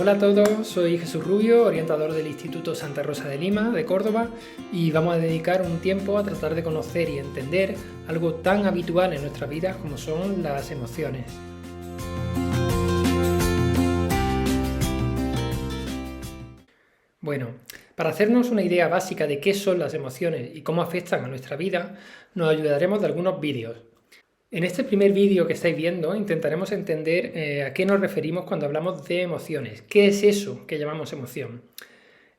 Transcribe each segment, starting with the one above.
Hola a todos, soy Jesús Rubio, orientador del Instituto Santa Rosa de Lima, de Córdoba, y vamos a dedicar un tiempo a tratar de conocer y entender algo tan habitual en nuestras vidas como son las emociones. Bueno, para hacernos una idea básica de qué son las emociones y cómo afectan a nuestra vida, nos ayudaremos de algunos vídeos. En este primer vídeo que estáis viendo intentaremos entender a qué nos referimos cuando hablamos de emociones. ¿Qué es eso que llamamos emoción?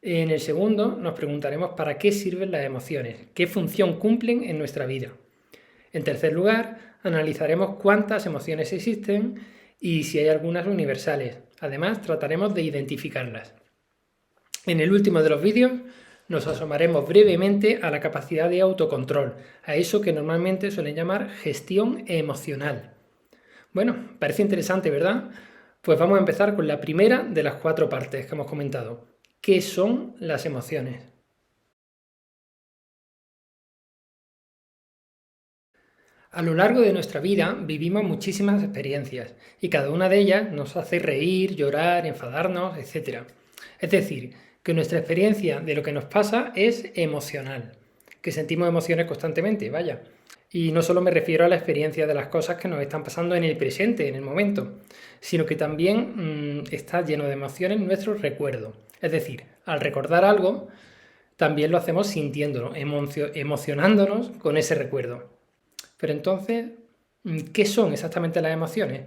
En el segundo nos preguntaremos para qué sirven las emociones, qué función cumplen en nuestra vida. En tercer lugar, analizaremos cuántas emociones existen y si hay algunas universales. Además, trataremos de identificarlas. En el último de los vídeos nos asomaremos brevemente a la capacidad de autocontrol, a eso que normalmente suelen llamar gestión emocional. Bueno, parece interesante, ¿verdad? Pues vamos a empezar con la primera de las 4 partes que hemos comentado. ¿Qué son las emociones? A lo largo de nuestra vida vivimos muchísimas experiencias y cada una de ellas nos hace reír, llorar, enfadarnos, etc. Es decir, que nuestra experiencia de lo que nos pasa es emocional, que sentimos emociones constantemente, vaya. Y no solo me refiero a la experiencia de las cosas que nos están pasando en el presente, en el momento, sino que también está lleno de emociones nuestro recuerdo. Es decir, al recordar algo, también lo hacemos sintiéndolo, emocionándonos con ese recuerdo. Pero entonces, ¿qué son exactamente las emociones?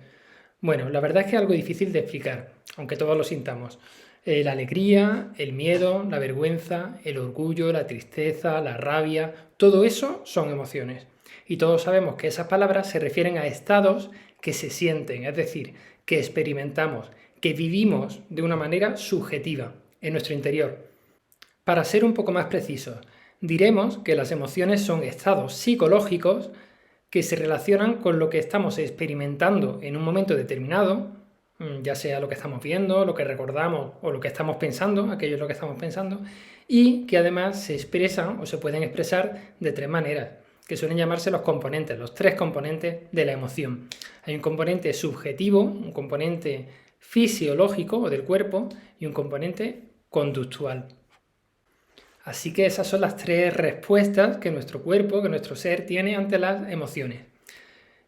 Bueno, la verdad es que es algo difícil de explicar, aunque todos lo sintamos. La alegría, el miedo, la vergüenza, el orgullo, la tristeza, la rabia, todo eso son emociones. Y todos sabemos que esas palabras se refieren a estados que se sienten, es decir, que experimentamos, que vivimos de una manera subjetiva en nuestro interior. Para ser un poco más precisos, diremos que las emociones son estados psicológicos que se relacionan con lo que estamos experimentando en un momento determinado, ya sea lo que estamos viendo, lo que recordamos o lo que estamos pensando, aquello es lo que estamos pensando, y que además se expresan o se pueden expresar de 3 maneras, que suelen llamarse los componentes, los 3 componentes de la emoción. Hay un componente subjetivo, un componente fisiológico o del cuerpo y un componente conductual. Así que esas son las 3 respuestas que nuestro cuerpo, que nuestro ser tiene ante las emociones.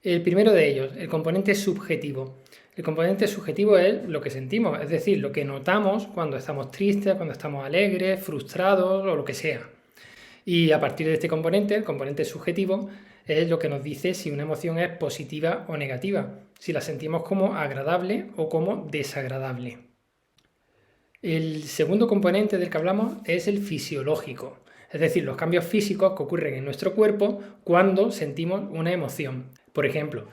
El primero de ellos, el componente subjetivo. El componente subjetivo es lo que sentimos, es decir, lo que notamos cuando estamos tristes, cuando estamos alegres, frustrados o lo que sea. Y a partir de este componente, el componente subjetivo, es lo que nos dice si una emoción es positiva o negativa, si la sentimos como agradable o como desagradable. El segundo componente del que hablamos es el fisiológico, es decir, los cambios físicos que ocurren en nuestro cuerpo cuando sentimos una emoción. Por ejemplo,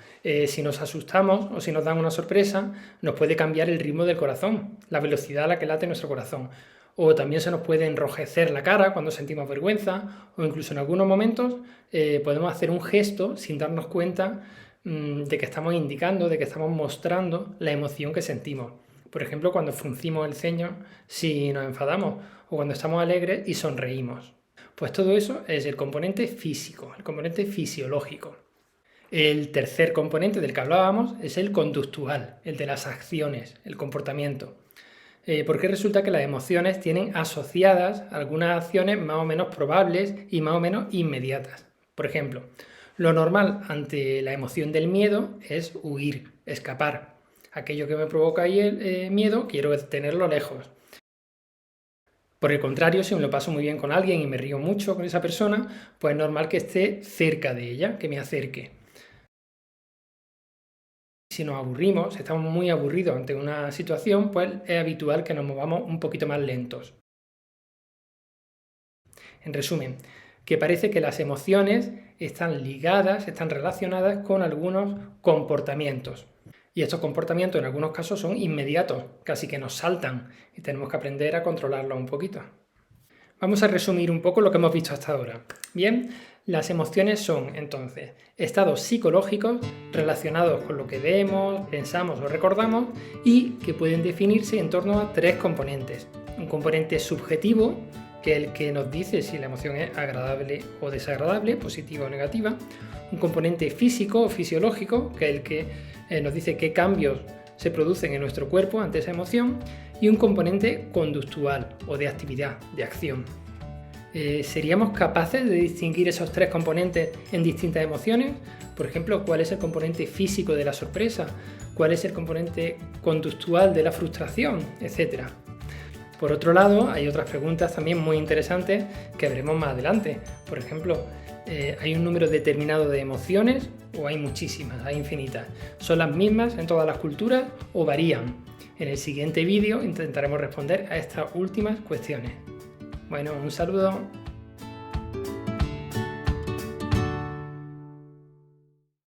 si nos asustamos o si nos dan una sorpresa, nos puede cambiar el ritmo del corazón, la velocidad a la que late nuestro corazón. O también se nos puede enrojecer la cara cuando sentimos vergüenza, o incluso en algunos momentos podemos hacer un gesto sin darnos cuenta de que estamos indicando, de que estamos mostrando la emoción que sentimos. Por ejemplo, cuando fruncimos el ceño si nos enfadamos, o cuando estamos alegres y sonreímos. Pues todo eso es el componente físico, el componente fisiológico. El tercer componente del que hablábamos es el conductual, el de las acciones, el comportamiento. Porque resulta que las emociones tienen asociadas algunas acciones más o menos probables y más o menos inmediatas. Por ejemplo, lo normal ante la emoción del miedo es huir, escapar. Aquello que me provoca ahí el miedo, quiero tenerlo lejos. Por el contrario, si me lo paso muy bien con alguien y me río mucho con esa persona, pues es normal que esté cerca de ella, que me acerque. Si nos aburrimos, si estamos muy aburridos ante una situación, pues es habitual que nos movamos un poquito más lentos. En resumen, que parece que las emociones están ligadas, están relacionadas con algunos comportamientos. Y estos comportamientos en algunos casos son inmediatos, casi que nos saltan, y tenemos que aprender a controlarlos un poquito. Vamos a resumir un poco lo que hemos visto hasta ahora. Bien, las emociones son, entonces, estados psicológicos relacionados con lo que vemos, pensamos o recordamos y que pueden definirse en torno a 3 componentes. Un componente subjetivo, que es el que nos dice si la emoción es agradable o desagradable, positiva o negativa. Un componente físico o fisiológico, que es el que nos dice qué cambios se producen en nuestro cuerpo ante esa emoción. y un componente conductual o de actividad, de acción. ¿Seríamos capaces de distinguir esos tres componentes en distintas emociones? Por ejemplo, ¿cuál es el componente físico de la sorpresa? ¿Cuál es el componente conductual de la frustración? Etcétera. Por otro lado, hay otras preguntas también muy interesantes que veremos más adelante. Por ejemplo, ¿hay un número determinado de emociones o hay muchísimas, hay infinitas? ¿Son las mismas en todas las culturas o varían? En el siguiente vídeo intentaremos responder a estas últimas cuestiones. Bueno, un saludo.